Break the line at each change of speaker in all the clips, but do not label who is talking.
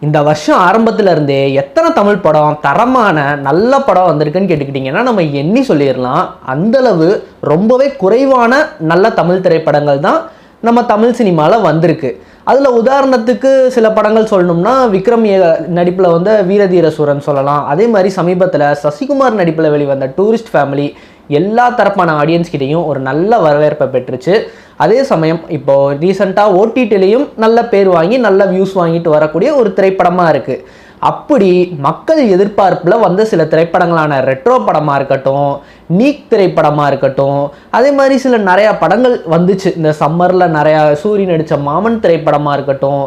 இந்த வருஷம் ஆரம்பத்துல இருந்தே எத்தனை தமிழ் படம் தரமான நல்ல படம் வந்திருக்குன்னு கேட்டுக்கிட்டிங்கன்னா நம்ம எண்ணி சொல்லிடலாம். அந்தளவு ரொம்பவே குறைவான நல்ல தமிழ் திரைப்படங்கள் தான் நம்ம தமிழ் சினிமாவில் வந்திருக்கு. அதில் உதாரணத்துக்கு சில படங்கள் சொல்லணும்னா விக்ரம் நடிப்பில் வந்த வீரதீர சூரன் சொல்லலாம். அதே மாதிரி சமீபத்தில் சசிகுமார் நடிப்பில் வெளிவந்த டூரிஸ்ட் ஃபேமிலி எல்லா தரப்பான ஆடியன்ஸ்கிட்டையும் ஒரு நல்ல வரவேற்பை பெற்றுச்சு. அதே சமயம் இப்போது ரீசெண்டாக ஓடிடிலையும் நல்ல பேர் வாங்கி நல்ல வியூஸ் வாங்கிட்டு வரக்கூடிய ஒரு திரைப்படமாக இருக்குது. அப்படி மக்கள் எதிர்பார்ப்பில் வந்த சில திரைப்படங்களான ரெட்ரோ படமாக இருக்கட்டும், நீக் திரைப்படமாக இருக்கட்டும், அதே மாதிரி சில நிறையா படங்கள் வந்துச்சு. இந்த சம்மரில் நிறையா சூரி நடித்த மாமன் திரைப்படமாக இருக்கட்டும்,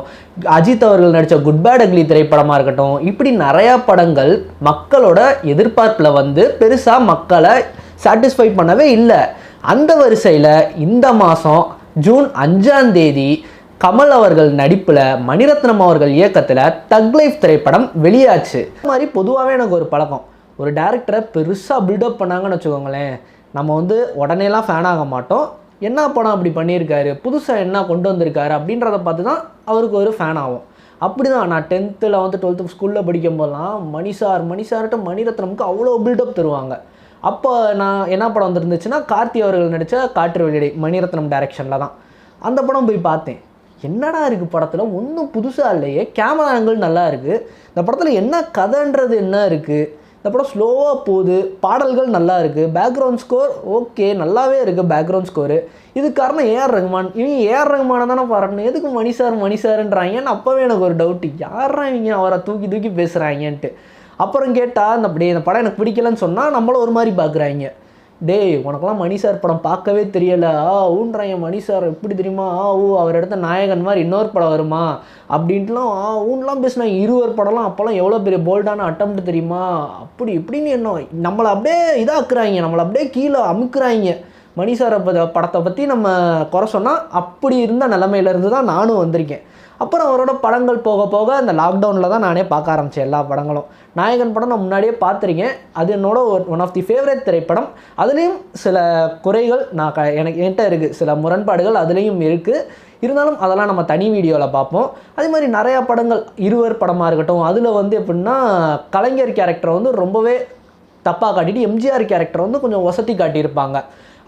அஜித் அவர்கள் நடித்த குட் பேட் அக்லி திரைப்படமாக இருக்கட்டும், இப்படி நிறையா படங்கள் மக்களோட எதிர்பார்ப்பில் வந்து பெருசாக மக்களை சாட்டிஸ்ஃபை பண்ணவே இல்லை. அந்த வரிசையில் இந்த மாதம் ஜூன் 5ஆம் தேதி கமல் அவர்கள் நடிப்பில் மணிரத்னம் அவர்கள் இயக்கத்தில் தக் லைஃப் திரைப்படம் வெளியாச்சு. அது மாதிரி பொதுவாகவே எனக்கு ஒரு பழக்கம், ஒரு டேரக்டரை பெருசாக பில்டப் பண்ணாங்கன்னு வச்சுக்கோங்களேன், நம்ம வந்து உடனேலாம் ஃபேன் ஆக மாட்டோம். என்ன படம் அப்படி பண்ணியிருக்காரு, புதுசாக என்ன கொண்டு வந்திருக்காரு அப்படின்றத பார்த்து தான் அவருக்கு ஒரு ஃபேன் ஆகும். அப்படி தான் நான் 10th 11th 12th ஸ்கூலில் படிக்கும் போதெல்லாம் மணிசார்ட்டு மணிரத்னமுக்கு அவ்வளோ பில்டப் தருவாங்க. அப்போ நான் என்ன படம் வந்துருந்துச்சுன்னா கார்த்தி அவர்கள் நடித்த காற்று வெளியிடை மணிரத்னம் டைரக்ஷனில் தான். அந்த படம் போய் பார்த்தேன். என்னடா இருக்குது படத்தில், ஒன்றும் புதுசாக இல்லையே, கேமரா ஆங்கிள் நல்லா இருக்குது, இந்த படத்தில் என்ன கதைன்றது என்ன இருக்குது, இந்த படம் ஸ்லோவாக போகுது, பாடல்கள் நல்லா இருக்குது, பேக்ரவுண்ட் ஸ்கோர் ஓகே நல்லாவே இருக்குது பேக்ரவுண்ட் ஸ்கோரு. இதுக்கு காரணம் ஏஆர் ரஹ்மான். இவங்க ஏஆர் ரஹ்மானை தானே பாராட்டணும், எதுக்கு மணிசாருன்றாங்கன்னு அப்போவே எனக்கு ஒரு டவுட்டு, யாரா இவங்க அவரை தூக்கி தூக்கி பேசுகிறாங்கன்ட்டு. அப்புறம் கேட்டால் இந்த படம் எனக்கு பிடிக்கலன்னு சொன்னால் நம்மள ஒரு மாதிரி பார்க்குறாங்க. டேய் உனக்கெல்லாம் மணி சார் படம் பார்க்கவே தெரியலை, ஊன்றாங்க மணி சார் எப்படி தெரியுமா, அவர் எடுத்த நாயகன் மாதிரி இன்னொரு படம் வருமா அப்படின்ட்டுலாம் ஊன்லாம் பேசினாங்க. 20 படம்லாம் அப்போல்லாம் எவ்வளோ பெரிய போல்டான அட்டம்ப்ட் தெரியுமா, அப்படி இப்படின்னு என்ன நம்மளை அப்படியே இதாக்குறாங்க, நம்மளை அப்படியே கீழே அமுக்குறாங்க. மணி சாரை படத்தை பற்றி நம்ம குறை சொன்னால் அப்படி இருந்த நிலமையிலேருந்து தான் நானும் வந்திருக்கேன். அப்புறம் அவரோட படங்கள் போக போக இந்த லாக்டவுனில் தான் நானே பார்க்க ஆரம்பித்தேன் எல்லா படங்களும். நாயகன் படம் நான் முன்னாடியே பார்த்துருக்கேன், அது என்னோட ஒன் ஆஃப் தி ஃபேவரட் திரைப்படம். அதுலேயும் சில குறைகள் என்கிட்ட இருக்குது, சில முரண்பாடுகள் அதுலேயும் இருக்குது. இருந்தாலும் அதெல்லாம் நம்ம தனி வீடியோவில் பார்ப்போம். அதே மாதிரி நிறையா படங்கள் 20 படமாக இருக்கட்டும், அதில் வந்து எப்படின்னா கலைஞர் கேரக்டரை வந்து ரொம்பவே தப்பாக காட்டிட்டு எம்ஜிஆர் கேரக்டரை வந்து கொஞ்சம் வசதி காட்டியிருப்பாங்க.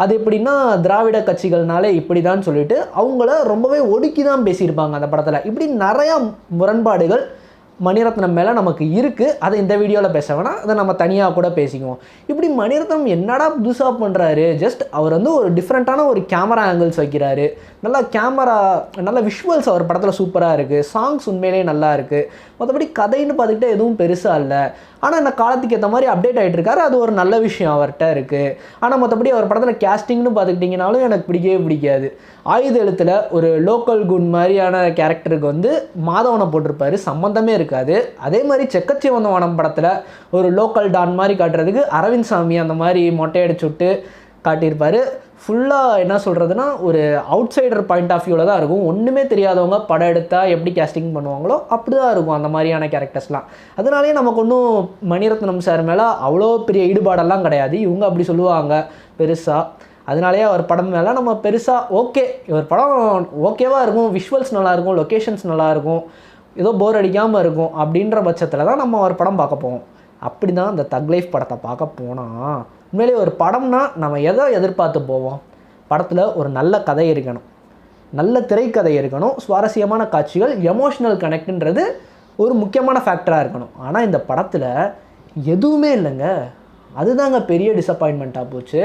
அது எப்படின்னா திராவிட கட்சிகள்னாலே இப்படி தான் சொல்லிட்டு அவங்கள ரொம்பவே ஒடுக்கி தான் பேசியிருப்பாங்க அந்த படத்தில். இப்படி நிறையா முரண்பாடுகள் மணிரத்னம் மேலே நமக்கு இருக்குது. அதை இந்த வீடியோவில் பேச வேணாம், அதை நம்ம தனியாக கூட பேசிக்குவோம். இப்படி மணிரத்னம் என்னடா புதுசாக பண்ணுறாரு, ஜஸ்ட் அவர் வந்து ஒரு டிஃப்ரெண்ட்டான ஒரு கேமரா ஆங்கிள்ஸ் வைக்கிறாரு, நல்ல விஷுவல்ஸ் அவர் படத்தில் சூப்பராக இருக்குது, சாங்ஸ் உண்மையிலே நல்லா இருக்குது. மற்றபடி கதைன்னு பார்த்துக்கிட்டே எதுவும் பெருசாக இல்லை. ஆனால் இந்த காலத்துக்கு ஏற்ற மாதிரி அப்டேட் ஆகிட்டு இருக்காரு, அது ஒரு நல்ல விஷயம் அவர்கிட்ட இருக்குது. ஆனால் மற்றபடி அவர் படத்தில் கேஸ்டிங்னு பார்த்துக்கிட்டிங்கனாலும் எனக்கு பிடிக்கவே பிடிக்காது. ஆயுத எழுத்தில் ஒரு லோக்கல் குன் மாதிரியான கேரக்டருக்கு வந்து மாதவனை போட்டிருப்பாரு, சம்மந்தமே இருக்காது. அதே மாதிரி செக்கச்சிவந்தவனம் படத்தில் ஒரு லோக்கல் டான் மாதிரி காட்டுறதுக்கு அரவிந்த் சாமி அந்த மாதிரி மொட்டையடிச்சு விட்டு காட்டியிருப்பார். ஃபுல்லாக என்ன சொல்கிறதுனா ஒரு அவுட் சைடர் பாயிண்ட் ஆஃப் வியூவில் தான் இருக்கும். ஒன்றுமே தெரியாதவங்க படம் எடுத்தால் எப்படி கேஸ்டிங் பண்ணுவாங்களோ அப்படி தான் இருக்கும் அந்த மாதிரியான கேரக்டர்ஸ்லாம். அதனாலேயே நமக்கு ஒன்றும் மணிரத்னம் சார் மேலே அவ்வளோ பெரிய ஈடுபாடெல்லாம் கிடையாது, இவங்க அப்படி சொல்லுவாங்க பெருசாக. அதனாலேயே அவர் படம் மேலே நம்ம பெருசாக ஓகே, இவர் படம் ஓகேவாக இருக்கும், விஷுவல்ஸ் நல்லாயிருக்கும், லொக்கேஷன்ஸ் நல்லாயிருக்கும், ஏதோ போர் அடிக்காமல் இருக்கும் அப்படின்ற பட்சத்தில் தான் நம்ம ஒரு படம் பார்க்க போவோம். அப்படி தான் இந்த தக் லைஃப் படத்தை பார்க்க போனால் உண்மையிலே ஒரு படம்னா நம்ம எதை எதிர்பார்த்து போவோம், படத்தில் ஒரு நல்ல கதை இருக்கணும், நல்ல திரைக்கதை இருக்கணும், சுவாரஸ்யமான காட்சிகள், எமோஷ்னல் கனெக்ட்ன்றது ஒரு முக்கியமான ஃபேக்டராக இருக்கணும். ஆனால் இந்த படத்தில் எதுவுமே இல்லைங்க, அதுதாங்க பெரிய டிசப்பாயின்மெண்ட்டாக போச்சு.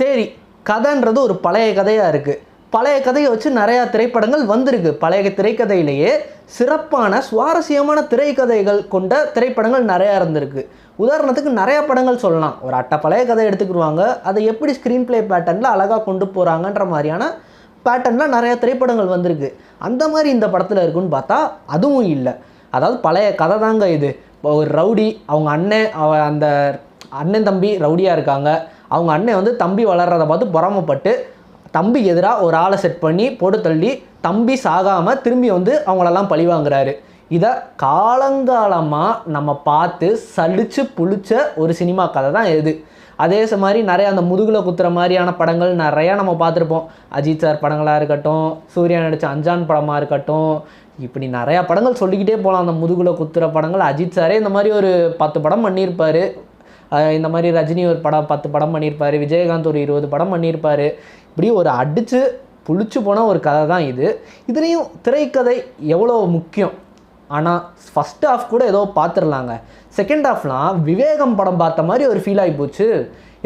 சரி, கதைன்றது ஒரு பழைய கதையாக இருக்குது, பழைய கதையை வச்சு நிறையா திரைப்படங்கள் வந்திருக்கு. பழைய திரைக்கதையிலேயே சிறப்பான சுவாரஸ்யமான திரைக்கதைகள் கொண்ட திரைப்படங்கள் நிறையா இருந்திருக்கு. உதாரணத்துக்கு நிறையா படங்கள் சொல்லலாம். ஒரு பழைய கதை எடுத்துக்கிடுவாங்க, அதை எப்படி ஸ்க்ரீன் பிளே பேட்டர்னில் அழகாக கொண்டு போகிறாங்கன்ற மாதிரியான பேட்டர்னில் நிறையா திரைப்படங்கள் வந்திருக்கு. அந்த மாதிரி இந்த படத்தில் இருக்குன்னு பார்த்தா அதுவும் இல்லை. அதாவது பழைய கதை தாங்க இது. ஒரு ரவுடி, அவங்க அந்த அண்ணன் தம்பி ரவுடியாக இருக்காங்க, அவங்க அண்ணன் வந்து தம்பி வளர்கிறத பார்த்து பொறாமப்பட்டு தம்பிக்கு எதிராக ஒரு ஆளை செட் பண்ணி போட்டு தள்ளி தம்பி சாகாமல் திரும்பி வந்து அவங்களெல்லாம் பழி வாங்குறாரு. இதை காலங்காலமாக நம்ம பார்த்து சலிச்சு புளிச்ச ஒரு சினிமா கதை தான் இது. அதே மாதிரி நிறைய அந்த முதுகில் குத்துற மாதிரியான படங்கள் நிறையா நம்ம பார்த்துருப்போம். அஜித் சார் படங்களாக இருக்கட்டும், சூர்யா நடித்த அஞ்சான் படமாக இருக்கட்டும், இப்படி நிறையா படங்கள் சொல்லிக்கிட்டே போகலாம். அந்த முதுகுல குத்துற படங்கள் அஜித் சாரே இந்த மாதிரி ஒரு 10 படம் பண்ணியிருப்பார். இந்த மாதிரி ரஜினி ஒரு 10 படம் பண்ணியிருப்பார். விஜயகாந்த் ஒரு 20 படம் பண்ணியிருப்பார். இப்படி ஒரு அடித்து புளிச்சு போன ஒரு கதை தான் இது. இதுலேயும் திரைக்கதை எவ்வளோ முக்கியம். ஆனால் ஃபஸ்ட் ஹாஃப் கூட ஏதோ பார்த்துடலாங்க. செகண்ட் ஹாஃப்லாம் விவேகம் படம் பார்த்த மாதிரி ஒரு ஃபீல் ஆகி போச்சு.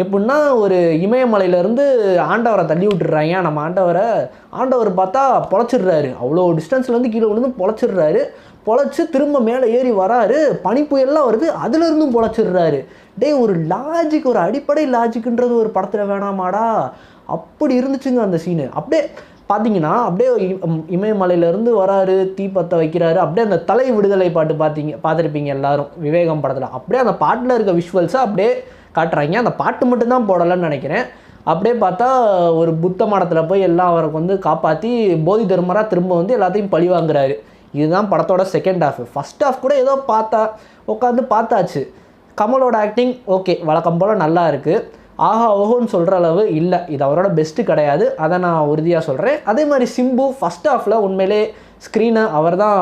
எப்படின்னா ஒரு இமயமலையிலேருந்து ஆண்டவரை தள்ளி விட்டுறாங்க. நம்ம ஆண்டவர் பார்த்தா பொழைச்சிடுறாரு. அவ்வளோ டிஸ்டன்ஸ்லேருந்து கீழே விழுந்து பொழைச்சிடுறாரு. பொழைச்சி திரும்ப மேலே ஏறி வராரு. பனிப்புயல்லாம் வருது, அதுலேருந்தும் பொழைச்சிடுறாரு. ஒரு லாஜிக், ஒரு அடிப்படை லாஜிக்ன்றது ஒரு படத்தில் வேணாமாடா? அப்படி இருந்துச்சுங்க அந்த சீனு. அப்படியே பார்த்தீங்கன்னா அப்படியே இமயமலையிலேருந்து வராரு, தீ பற்ற வைக்கிறாரு. அப்படியே அந்த தலை விடுதலை பாட்டு பார்த்துருப்பீங்க எல்லாரும் விவேகம் படத்தில். அப்படியே அந்த பாட்டில் இருக்க விஷுவல்ஸை அப்படியே காட்டுறாங்க. அந்த பாட்டு மட்டும்தான் போடலைன்னு நினைக்கிறேன். அப்படியே பார்த்தா ஒரு புத்த மடத்தில் போய் எல்லாம் அவருக்கு வந்து காப்பாற்றி போதி தர்மராக திரும்ப வந்து எல்லாத்தையும் பழி வாங்குறாரு. இதுதான் படத்தோட செகண்ட் ஹாஃப். ஃபஸ்ட் ஹாஃப் கூட ஏதோ உட்காந்து பார்த்தாச்சு. கமலோட ஆக்டிங் ஓகே, வழக்கம் போல் நல்லா இருக்குது. ஆஹா ஓஹோன்னு சொல்கிற அளவு இல்லை, இது அவரோட பெஸ்ட்டு கிடையாது, அதை நான் உறுதியாக சொல்கிறேன். அதே மாதிரி சிம்பு ஃபஸ்ட் ஹாஃபில் உண்மையிலே ஸ்க்ரீனை அவர் தான்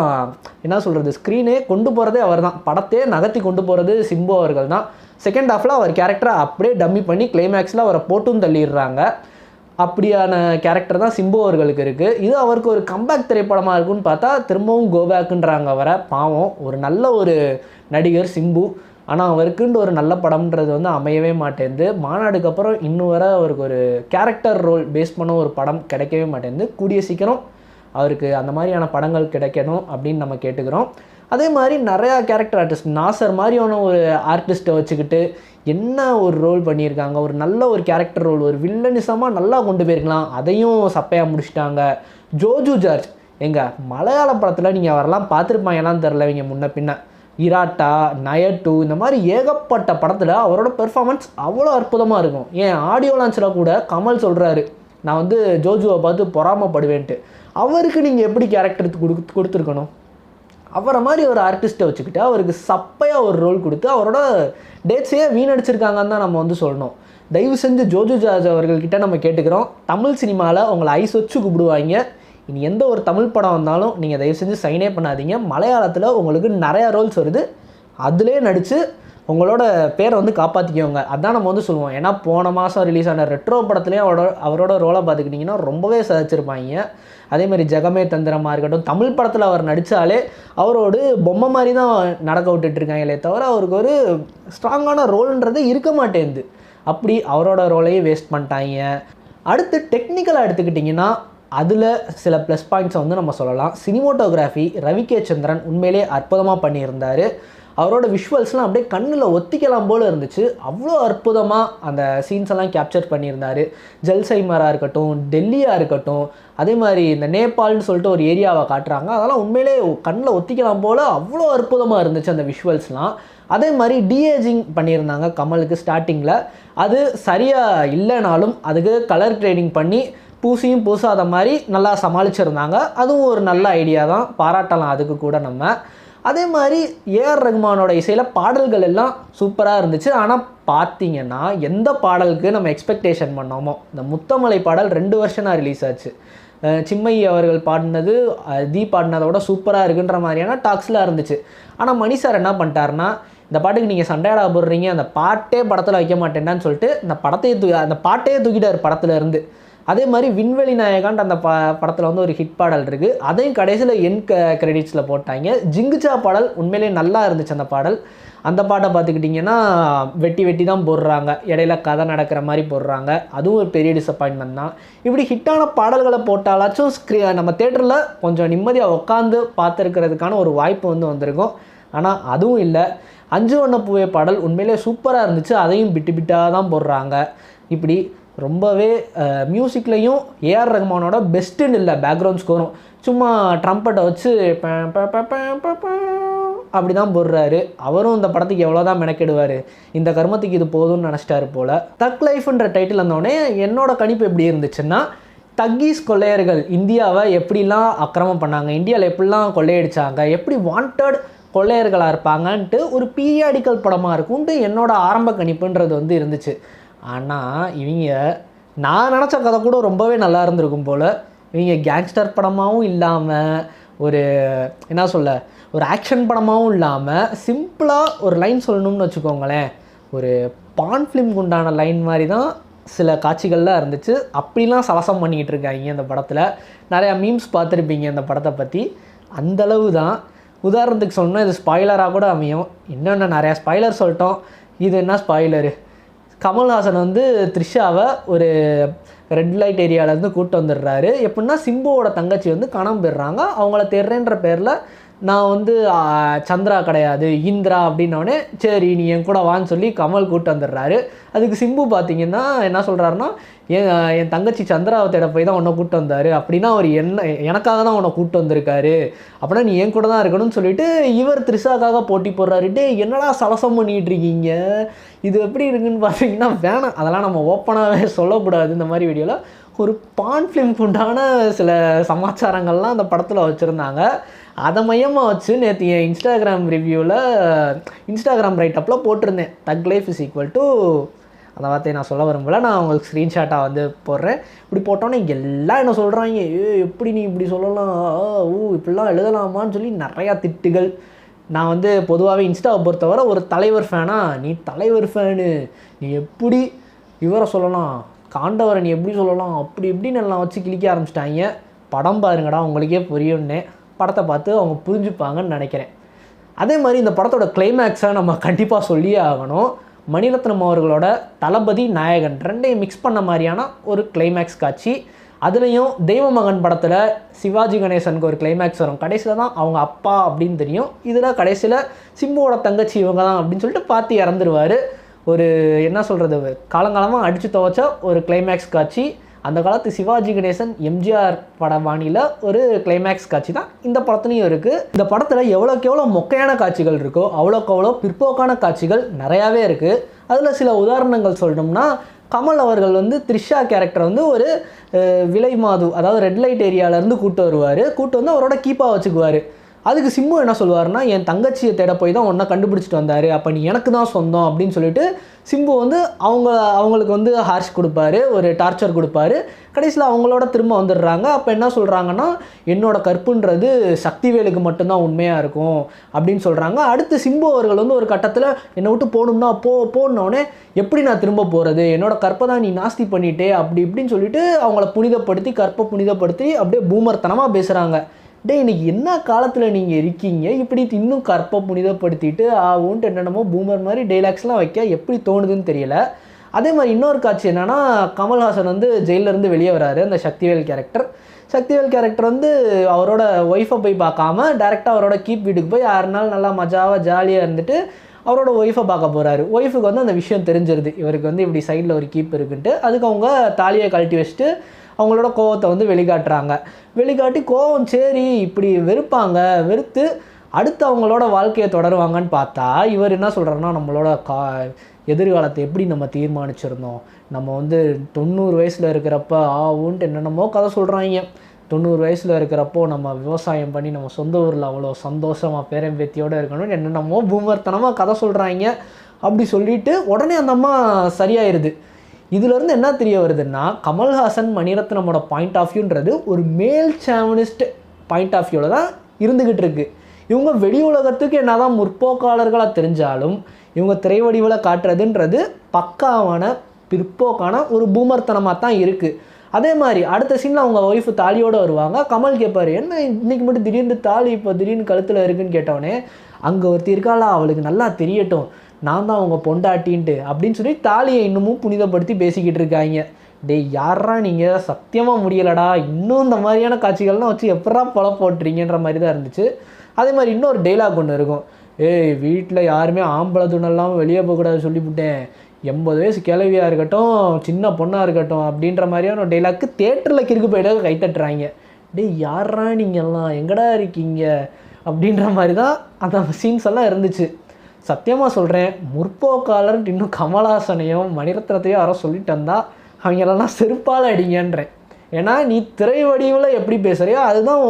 என்ன சொல்கிறது, ஸ்க்ரீனே கொண்டு போகிறதே அவர் தான், படத்தையே நகர்த்தி கொண்டு போகிறது சிம்பு அவர்கள் தான். செகண்ட் ஹாஃபில் அவர் கேரக்டரை அப்படியே டம்மி பண்ணி கிளைமேக்ஸில் அவரை போட்டும் தள்ளிடுறாங்க. அப்படியான கேரக்டர் தான் சிம்பு அவர்களுக்கு இருக்குது. இது அவருக்கு ஒரு கம்பேக் திரைப்படமாக இருக்குன்னு பார்த்தா திரும்பவும் கோபேக்குன்றாங்க அவரை. பாவம், ஒரு நல்ல ஒரு நடிகர் சிம்பு. ஆனால் அவருக்குன்ற ஒரு நல்ல படம்ன்றது வந்து அமையவே மாட்டேங்குது. மாநாடுக்கு அப்புறம் இன்னும் வர அவருக்கு ஒரு கேரக்டர் ரோல் பேஸ் பண்ண ஒரு படம் கிடைக்கவே மாட்டேங்குது. கூடிய சீக்கிரம் அவருக்கு அந்த மாதிரியான படங்கள் கிடைக்கணும் அப்படின்னு நம்ம கேட்டுக்கிறோம். அதே மாதிரி நிறையா கேரக்டர் ஆர்டிஸ்ட், நாசர் மாதிரியான ஒரு ஆர்டிஸ்ட்டை வச்சுக்கிட்டு என்ன ஒரு ரோல் பண்ணியிருக்காங்க. ஒரு நல்ல ஒரு கேரக்டர் ரோல், ஒரு வில்லனிசமாக நல்லா கொண்டு போயிருக்கலாம், அதையும் சப்பையாக முடிச்சிட்டாங்க. ஜோஜு ஜார்ஜ் மலையாள படத்தில் நீங்கள் அவரெல்லாம் பார்த்துருப்பாங்கலாம் தெரில. இவங்க முன்ன பின்ன இராட்டா, நயட்டு, இந்த மாதிரி ஏகப்பட்ட படத்தில் அவரோட பெர்ஃபார்மன்ஸ் அவ்வளோ அற்புதமாக இருக்கும். ஏன் ஆடியோ லான்ச்சில் கூட கமல் சொல்கிறாரு, நான் வந்து ஜோஜுவை பார்த்து பொறாமப்படுவேன்ட்டு. அவருக்கு நீங்கள் எப்படி கேரக்டர் கொடுத்துருக்கணும்? அவரை மாதிரி ஒரு ஆர்டிஸ்ட்டை வச்சுக்கிட்டு அவருக்கு சப்பையாக ஒரு ரோல் கொடுத்து அவரோட டேட்ஸையே வீணடிச்சிருக்காங்கன்னு தான் நம்ம வந்து சொல்லணும். தயவு செஞ்சு ஜோஜு ஜார்ஜ் அவர்கள்கிட்ட நம்ம கேட்டுக்கிறோம், தமிழ் சினிமாவில் உங்களை ஐஸ் வச்சு கூப்பிடுவாங்க. இனி எந்த ஒரு தமிழ் படம் வந்தாலும் நீங்கள் தயவு செஞ்சு சைனே பண்ணாதீங்க. மலையாளத்தில் உங்களுக்கு நிறையா ரோல்ஸ் வருது, அதிலே நடித்து உங்களோட பேரை வந்து காப்பாற்றிக்கோங்க. அதான் நம்ம வந்து சொல்லுவோம். ஏன்னா போன மாதம் ரிலீஸ் ஆன ரெட்ரோ படத்துலேயும் அவரோட ரோலை பார்த்துக்கிட்டிங்கன்னா ரொம்பவே சதைச்சிருப்பாங்க. அதே மாதிரி ஜெகமே தந்திரமாக இருக்கட்டும், தமிழ் படத்தில் அவர் நடித்தாலே அவரோடு பொம்மை மாதிரி தான் நடக்க விட்டுட்ருக்காங்களே தவிர அவருக்கு ஒரு ஸ்ட்ராங்கான ரோல்ன்றது இருக்க மாட்டேங்குது. அப்படி அவரோட ரோலையும் வேஸ்ட் பண்ணிட்டாங்க. அடுத்து டெக்னிக்கலாக எடுத்துக்கிட்டிங்கன்னா அதில் சில ப்ளஸ் பாயிண்ட்ஸை வந்து நம்ம சொல்லலாம். சினிமோட்டோகிராஃபி ரவி கே சந்திரன் உண்மையிலே அற்புதமாக பண்ணியிருந்தார். அவரோட விஷுவல்ஸ்லாம் அப்படியே கண்ணில் ஒத்திக்கலாம் போல் இருந்துச்சு. அவ்வளோ அற்புதமாக அந்த சீன்ஸ் எல்லாம் கேப்சர் பண்ணியிருந்தார். ஜல்சைமராக இருக்கட்டும், டெல்லியாக இருக்கட்டும், அதே மாதிரி இந்த நேபாள்னு சொல்லிட்டு ஒரு ஏரியாவை காட்டுறாங்க. அதெல்லாம் உண்மையிலே கண்ணில் ஒத்திக்கலாம் போல் அவ்வளோ அற்புதமாக இருந்துச்சு அந்த விஷுவல்ஸ்லாம். அதே மாதிரி டிஏஜிங் பண்ணியிருந்தாங்க கமலுக்கு ஸ்டார்டிங்கில். அது சரியாக இல்லைனாலும் அதுக்கு கலர் ட்ரேடிங் பண்ணி பூசியும் பூசாத மாதிரி நல்லா சமாளிச்சிருந்தாங்க. அதுவும் ஒரு நல்ல ஐடியா தான், பாராட்டலாம் அதுக்கு கூட நம்ம. அதே மாதிரி ஏஆர் ரஹ்மானோட இசையில் பாடல்கள் எல்லாம் சூப்பராக இருந்துச்சு. ஆனால் பார்த்தீங்கன்னா எந்த பாடலுக்கு நம்ம எக்ஸ்பெக்டேஷன் பண்ணோமோ, இந்த முத்தமலை பாடல் 2 வருஷனாக ரிலீஸ் ஆச்சு. சிம்மை அவர்கள் பாடினது பாடினதோட சூப்பராக இருக்குன்ற மாதிரியான டாக்ஸ்லாம் இருந்துச்சு. ஆனால் மணி சார் என்ன பண்ணிட்டாருன்னா, இந்த பாட்டுக்கு நீங்கள் சண்டையாடா போடுறீங்க, அந்த பாட்டே படத்தில் வைக்க மாட்டேன்னான்னு சொல்லிட்டு அந்த பாட்டையே தூக்கிட்டார் படத்தில் இருந்து. அதே மாதிரி விண்வெளி நாயகான்ட்டு அந்த படத்தில் வந்து ஒரு ஹிட் பாடல் இருக்குது, அதையும் கடைசியில் கிரெடிட்ஸில் போட்டாங்க. ஜிங்குச்சா பாடல் உண்மையிலே நல்லா இருந்துச்சு அந்த பாடல். அந்த பாட்டை பார்த்துக்கிட்டிங்கன்னா வெட்டி தான் போடுறாங்க, இடையில கதை நடக்கிற மாதிரி போடுறாங்க. அதுவும் ஒரு பெரிய டிசப்பாயின்மெண்ட் தான். இப்படி ஹிட்டான பாடல்களை போட்டாலாச்சும் நம்ம தேட்டரில் கொஞ்சம் நிம்மதியாக உட்காந்து பார்த்துருக்கிறதுக்கான ஒரு வாய்ப்பு வந்து வந்திருக்கும். ஆனால் அதுவும் இல்லை. 5 வண்ண பூவே பாடல் உண்மையிலே சூப்பராக இருந்துச்சு, அதையும் பிட்டாக தான் போடுறாங்க. இப்படி ரொம்பவே மியூசிக்லேயும் ஏஆர் ரஹ்மானோட பெஸ்ட்டுன்னு இல்லை. பேக்ரவுண்ட் ஸ்கோரும் சும்மா ட்ரம்பட்டை வச்சு அப்படி தான் போடுறாரு. அவரும் இந்த படத்துக்கு எவ்வளோ தான் மெனக்கெடுவார், இந்த கர்மத்துக்கு இது போதும்னு நினச்சிட்டாரு போல். தக் லைஃப்ன்ற டைட்டில் வந்தோடனே என்னோட கணிப்பு எப்படி இருந்துச்சுன்னா, தக்கீஸ் கொள்ளையர்கள் இந்தியாவை எப்படிலாம் அக்கிரமம் பண்ணாங்க, இந்தியாவில் எப்படிலாம் கொள்ளையடிச்சாங்க, எப்படி வாண்டட் கொள்ளையர்களாக இருப்பாங்கன்ட்டு ஒரு பீரியாடிக்கல் படமாக இருக்கும்ன்ட்டு என்னோட ஆரம்ப கணிப்புன்றது வந்து இருந்துச்சு. ஆனால் இவங்க நான் நினச்ச கதை கூட ரொம்பவே நல்லா இருந்திருக்கும் போல். இவங்க கேங்ஸ்டர் படமாகவும் இல்லாமல் ஒரு என்ன சொல்ல, ஒரு ஆக்ஷன் படமாகவும் இல்லாமல் சிம்பிளாக ஒரு லைன் சொல்லணும்னு வச்சுக்கோங்களேன், ஒரு பான் ஃபிலிம்க்கு உண்டான லைன் மாதிரி தான் சில காட்சிகள்லாம் இருந்துச்சு. அப்படிலாம் சலசம் பண்ணிக்கிட்டு இருக்காங்க இந்த படத்தில். நிறையா மீம்ஸ் பார்த்துருப்பீங்க இந்த படத்தை பற்றி. அந்தளவு தான். உதாரணத்துக்கு சொன்னால் இது ஸ்பாய்லராக கூட அமையும். இன்னொன்று நிறையா ஸ்பாய்லர் சொல்லிட்டோம். இது என்ன ஸ்பாய்லரு, கமல்ஹாசன் வந்து த்ரிஷாவை ஒரு ரெட் லைட் ஏரியாவிலேருந்து கூப்பிட்டு வந்துடுறாரு. எப்படின்னா சிம்புவோட தங்கச்சி வந்து காணாமல் போயிடுறாங்க. அவங்கள தேடுறேன்ற பேரில் நான் வந்து சந்திரா கிடையாது இந்திரா அப்படின்னோடனே சரி நீ என் கூட வான்னு சொல்லி கமல் கூப்பிட்டு வந்துடுறாரு. அதுக்கு சிம்பு பார்த்தீங்கன்னா என்ன சொல்கிறாருன்னா, என் தங்கச்சி சந்திராவை தேட போய் தான் உன்னை கூப்பிட்டு வந்தார், அப்படின்னா அவர் எனக்காக தான் உன்னை கூப்பிட்டு வந்திருக்காரு, அப்படின்னா நீ என் கூட தான் இருக்கணும்னு சொல்லிட்டு இவர் த்ரிஷாக்காக போட்டி போடுறாரு. டே என்னடா சலசம் பண்ணிகிட்டு இருக்கீங்க, இது எப்படி இருக்குன்னு பார்த்தீங்கன்னா வேணாம், அதெல்லாம் நம்ம ஓப்பனாகவே சொல்லக்கூடாது. இந்த மாதிரி வீடியோவில் ஒரு பான் ஃபிலிம்க்கு உண்டான சில சமாச்சாரங்கள்லாம் அந்த படத்தில் வச்சுருந்தாங்க. அதை மையமாக வச்சு நேற்று என் இன்ஸ்டாகிராம் ரிவ்யூவில் இன்ஸ்டாகிராம் ரைட்டப்பில் போட்டிருந்தேன், தக் லைஃப் இஸ் ஈக்குவல் டு, அந்த வார்த்தையை நான் சொல்ல விரும்பல, நான் உங்களுக்கு ஸ்க்ரீன்ஷாட்டாக வந்து போடுறேன். இப்படி போட்டோன்னே எல்லாம் என்ன சொல்கிறாங்க, எப்படி நீ இப்படி சொல்லலாம், இப்படிலாம் எழுதலாமான்னு சொல்லி நிறையா திட்டுகள். நான் வந்து பொதுவாகவே இன்ஸ்டாவை பொறுத்தவரை ஒரு தலைவர் ஃபேனா, நீ தலைவர் ஃபேனு, நீ எப்படி இவரை சொல்லலாம், காண்டவரை நீ எப்படி சொல்லலாம், அப்படி இப்படின்னு எல்லாம் வச்சு கிழிக்க ஆரம்பிச்சிட்டாங்க. படம் பாருங்கடா உங்களுக்கே புரியும்னே. படத்தை பார்த்து அவங்க புரிஞ்சுப்பாங்கன்னு நினைக்கிறேன். அதே மாதிரி இந்த படத்தோட கிளைமேக்ஸை நம்ம கண்டிப்பாக சொல்லியே ஆகணும். மணிரத்னம் அவர்களோட தளபதி நாயகன் ரெண்டையும் மிக்ஸ் பண்ண மாதிரியான ஒரு கிளைமேக்ஸ் காட்சி. அதுலேயும் தெய்வமகன் படத்தில் சிவாஜி கணேசனுக்கு ஒரு கிளைமேக்ஸ் வரும். கடைசியில் தான் அவங்க அப்பா அப்படின்னு தெரியும். இதில் கடைசியில் சிம்புவோட தங்கச்சி இவங்க தான் அப்படின்னு சொல்லிட்டு பார்த்து இறந்துருவார். ஒரு என்ன சொல்கிறது, காலங்காலமாக அடித்து துவைச்ச ஒரு கிளைமேக்ஸ் காட்சி. அந்த காலத்து சிவாஜி கணேசன் எம்ஜிஆர் பட வாணியில் ஒரு கிளைமேக்ஸ் காட்சி தான் இந்த படத்துலையும் இருக்குது. இந்த படத்தில் எவ்வளோக்கு எவ்வளோ மொக்கையான காட்சிகள் இருக்கோ அவ்வளோக்கு அவ்வளோ பிற்போக்கான காட்சிகள் நிறையாவே இருக்குது. அதில் சில உதாரணங்கள் சொல்லணும்னா, கமல் அவர்கள் வந்து த்ரிஷா கேரக்டர் வந்து ஒரு விலை மாது, அதாவது ரெட் லைட் ஏரியாவிலேருந்து கூப்பிட்டு வருவார். கூப்பிட்டு வந்து அவரோட கீப்பாக வச்சுக்குவார். அதுக்கு சிம்பு என்ன சொல்லுவார்னா, என் தங்கச்சியை தேட போய் தான் ஒன்றா கண்டுபிடிச்சிட்டு வந்தார், அப்போ நீ எனக்கு தான் சொந்தம் அப்படின்னு சொல்லிட்டு சிம்பு வந்து அவங்களுக்கு வந்து ஹார்ஷ் கொடுப்பாரு, ஒரு டார்ச்சர் கொடுப்பாரு. கடைசியில் அவங்களோட திரும்ப வந்துடுறாங்க. அப்போ என்ன சொல்கிறாங்கன்னா, என்னோட கற்புன்றது சக்திவேலுக்கு மட்டும்தான் உண்மையாக இருக்கும் அப்படின்னு சொல்கிறாங்க. அடுத்து சிம்பு அவர்கள் வந்து ஒரு கட்டத்தில் என்னை விட்டு போகணும்னா போனோடனே எப்படி நான் திரும்ப போகிறது, என்னோட கற்பை தான் நீ நாஸ்தி பண்ணிட்டே அப்படி இப்படின்னு சொல்லிட்டு அவங்கள புனிதப்படுத்தி கற்பை புனிதப்படுத்தி அப்படியே பூமர்த்தனமாக பேசுகிறாங்க. டே இன்றைக்கி என்ன காலத்தில் நீங்கள் இருக்கீங்க, இப்படி இன்னும் கற்பை புனிதப்படுத்திட்டு ஆகும்ன்ட்டு என்னென்னமோ பூமர் மாதிரி டைலாக்ஸ்லாம் வைக்க எப்படி தோணுதுன்னு தெரியல. அதே மாதிரி இன்னொரு காட்சி என்னென்னா, கமல்ஹாசன் வந்து ஜெயிலேருந்து வெளியே வராரு. அந்த சக்திவேல் கேரக்டர் வந்து அவரோட ஒய்ஃபை போய் பார்க்காம டேரெக்டாக அவரோட கீப் வீட்டுக்கு போய் 6 நாள் நல்லா மஜாவாக ஜாலியாக இருந்துட்டு அவரோட ஒய்ஃபை பார்க்க போகிறாரு. ஒய்ஃபுக்கு வந்து அந்த விஷயம் தெரிஞ்சிருது, இவருக்கு வந்து இப்படி சைடில் ஒரு கீப் இருக்குன்ட்டு. அதுக்கு அவங்க தாலியை கழட்டி வச்சுட்டு அவங்களோட கோவத்தை வந்து வெளிக்காட்டி கோவம் சரி இப்படி வெறுத்து அடுத்து அவங்களோட வாழ்க்கையை தொடருவாங்கன்னு பார்த்தா இவர் என்ன சொல்கிறாருன்னா, நம்மளோட எதிர்காலத்தை எப்படி நம்ம தீர்மானிச்சிருந்தோம், நம்ம வந்து 90 வயசில் இருக்கிறப்ப ஆவுன்ட்டு என்னென்னமோ கதை சொல்கிறாங்க. 90 வயசில் இருக்கிறப்போ நம்ம விவசாயம் பண்ணி நம்ம சொந்த ஊரில் அவ்வளோ சந்தோஷமாக பேரம்பேத்தியோடு இருக்கணும்னு என்னென்னமோ பூமர்த்தனமாக கதை சொல்கிறாங்க. அப்படி சொல்லிவிட்டு உடனே அந்த அம்மா சரியாயிருது. இதிலேருந்து என்ன தெரிய வருதுன்னா, கமல்ஹாசன் மணிரத்னமோட பாயிண்ட் ஆஃப் வியூன்றது ஒரு மேல் சாவனிஸ்ட் பாயிண்ட் ஆஃப் வியூவில் தான் இருந்துக்கிட்டு இருக்குது. இவங்க வெளி உலகத்துக்கு என்ன தான் முற்போக்காளர்களாக தெரிஞ்சாலும் இவங்க திரைவடிவில் காட்டுறதுன்றது பக்காவான பிற்போக்கான ஒரு பூமர்த்தனமாக தான் இருக்குது. அதே மாதிரி அடுத்த சீனில் அவங்க ஒய்ஃபு தாலியோடு வருவாங்க. கமல் கேட்பார், என்ன இன்றைக்கி மட்டும் திடீர்னு தாலி இப்போ திடீர்னு கழுத்தில் இருக்குன்னு கேட்டோடனே, அங்கே ஒருத்தி இருக்காளா அவளுக்கு நல்லா தெரியட்டும் நான் தான் அவங்க பொண்டாட்டின்ட்டு அப்படின்னு சொல்லி தாலியை இன்னமும் புனிதப்படுத்தி பேசிக்கிட்டு இருக்காங்க. டே யாரா நீங்கள், சத்தியமாக முடியலடா, இன்னும் இந்த மாதிரியான காட்சிகள்லாம் வச்சு எப்படா பொல போட்டுறீங்கன்ற மாதிரி தான் இருந்துச்சு. அதே மாதிரி இன்னொரு டைலாக் ஒன்று இருக்கும், வீட்டில் யாருமே ஆம்பளை துணெல்லாம் வெளியே போகக்கூடாது சொல்லிவிட்டேன், 80 வயசு கிழவியாக இருக்கட்டும் சின்ன பொண்ணாக இருக்கட்டும் அப்படின்ற மாதிரியான ஒரு டைலாக்கு தேட்டரில் கிறுக்கு போயிட்டாக கைத்தட்டுறாங்க. டே யாரா நீங்கள்லாம் எங்கடா இருக்கீங்க அப்படின்ற மாதிரி தான் அந்த சீன்ஸ் எல்லாம் இருந்துச்சு. சத்தியமாக சொல்கிறேன், முற்போக்காளர்ன்ட்டு இன்னும் கமல்ஹாசனையும் மணிரத்னத்தையும் யாரோ சொல்லிட்டு வந்தால் அவங்களெல்லாம் செருப்பால் அடிங்கன்றேன். ஏன்னா நீ திரை வடிவில் எப்படி பேசுகிறியோ அதுதான்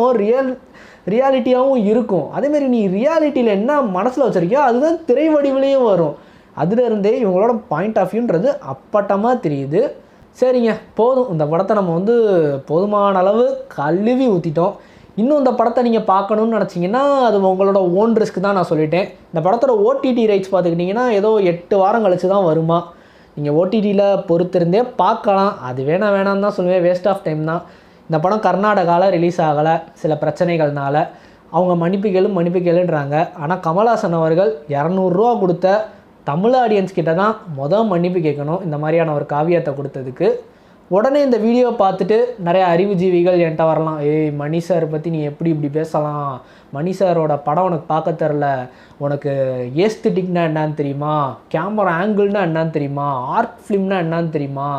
ரியாலிட்டியாகவும் இருக்கும். அதேமாரி நீ ரியாலிட்டியில் என்ன மனசில் வச்சுருக்கியோ அதுதான் திரை வடிவிலையும் வரும். அதுலேருந்தே இவங்களோட பாயிண்ட் ஆஃப் வியூன்றது அப்பட்டமாக தெரியுது. சரிங்க போதும், இந்த படத்தை நம்ம வந்து போதுமான அளவு கழுவி ஊற்றிட்டோம். இன்னும் இந்த படத்தை நீங்கள் பார்க்கணுன்னு நினச்சிங்கன்னா அது உங்களோட ஓன் ரிஸ்க் தான். நான் சொல்லிட்டேன், இந்த படத்தோட ஓடிடி ரைட்ஸ் பார்த்துக்கிட்டிங்கன்னா ஏதோ 8 வாரம் கழிச்சு தான் வருமா. நீங்கள் ஓடிடியில் பொறுத்திருந்தே பார்க்கலாம். அது வேணாம் தான் சொல்லுவேன், வேஸ்ட் ஆஃப் டைம் தான். இந்த படம் கர்நாடகாவில் ரிலீஸ் ஆகலை சில பிரச்சனைகள்னால. அவங்க மன்னிப்பு கேளுன்றாங்க. ஆனால் கமல்ஹாசன் அவர்கள் 200 ரூபா கொடுத்த தமிழ் ஆடியன்ஸ் கிட்ட தான் மன்னிப்பு கேட்கணும் இந்த மாதிரியான ஒரு காவியத்தை கொடுத்ததுக்கு. உடனே இந்த வீடியோவை பார்த்துட்டு நிறைய அறிவுஜீவிகள் என்கிட்ட வரலாம், ஏய் மணி சார் பற்றி நீ எப்படி இப்படி பேசலாம், மணி சாரோட படம் உனக்கு பார்க்க தெரில, உனக்கு ஏஸ்தட்டிக்னா என்னான்னு தெரியுமா, கேமரா ஆங்கிள்னா என்னான்னு தெரியுமா, ஆர்ட் ஃபிலிம்னா என்னான்னு தெரியுமா,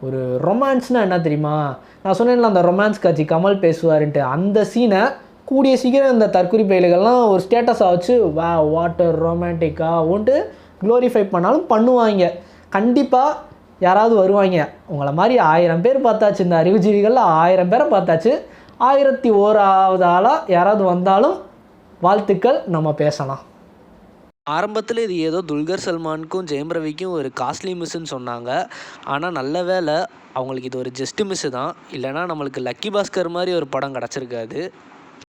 ஒரு ரொமான்ஸ்னால் என்ன தெரியுமா. நான் சொன்னேன்ல அந்த ரொமான்ஸ் காட்சி கமல் பேசுவாருன்ட்டு, அந்த சீனை கூடிய சீக்கிரம் இந்த தற்கொலை பயில்கள்லாம் ஒரு ஸ்டேட்டஸாக வச்சு வாட்டர் ரொமான்டிக்காக ஒன்ட்டு க்ளோரிஃபை பண்ணாலும் பண்ணுவாங்க. கண்டிப்பாக யாராவது வருவாங்க. உங்களை மாதிரி 1000 பேர் பார்த்தாச்சு, இந்த அறிவுஜீவிகளில் 1000 பேரை பார்த்தாச்சு. 1001வது ஆளாக யாராவது வந்தாலும் வாழ்த்துக்கள், நம்ம பேசலாம்.
ஆரம்பத்தில் இது ஏதோ துல்கர் சல்மானுக்கும் ஜெயம் ரவிக்கும் ஒரு காஸ்ட்லி மிஸ்ஸுன்னு சொன்னாங்க. ஆனால் நல்ல வேலை அவங்களுக்கு இது ஒரு ஜஸ்ட் மிஸ்ஸு தான். இல்லைனா நம்மளுக்கு லக்கி பாஸ்கர் மாதிரி ஒரு படம் கிடச்சிருக்காது.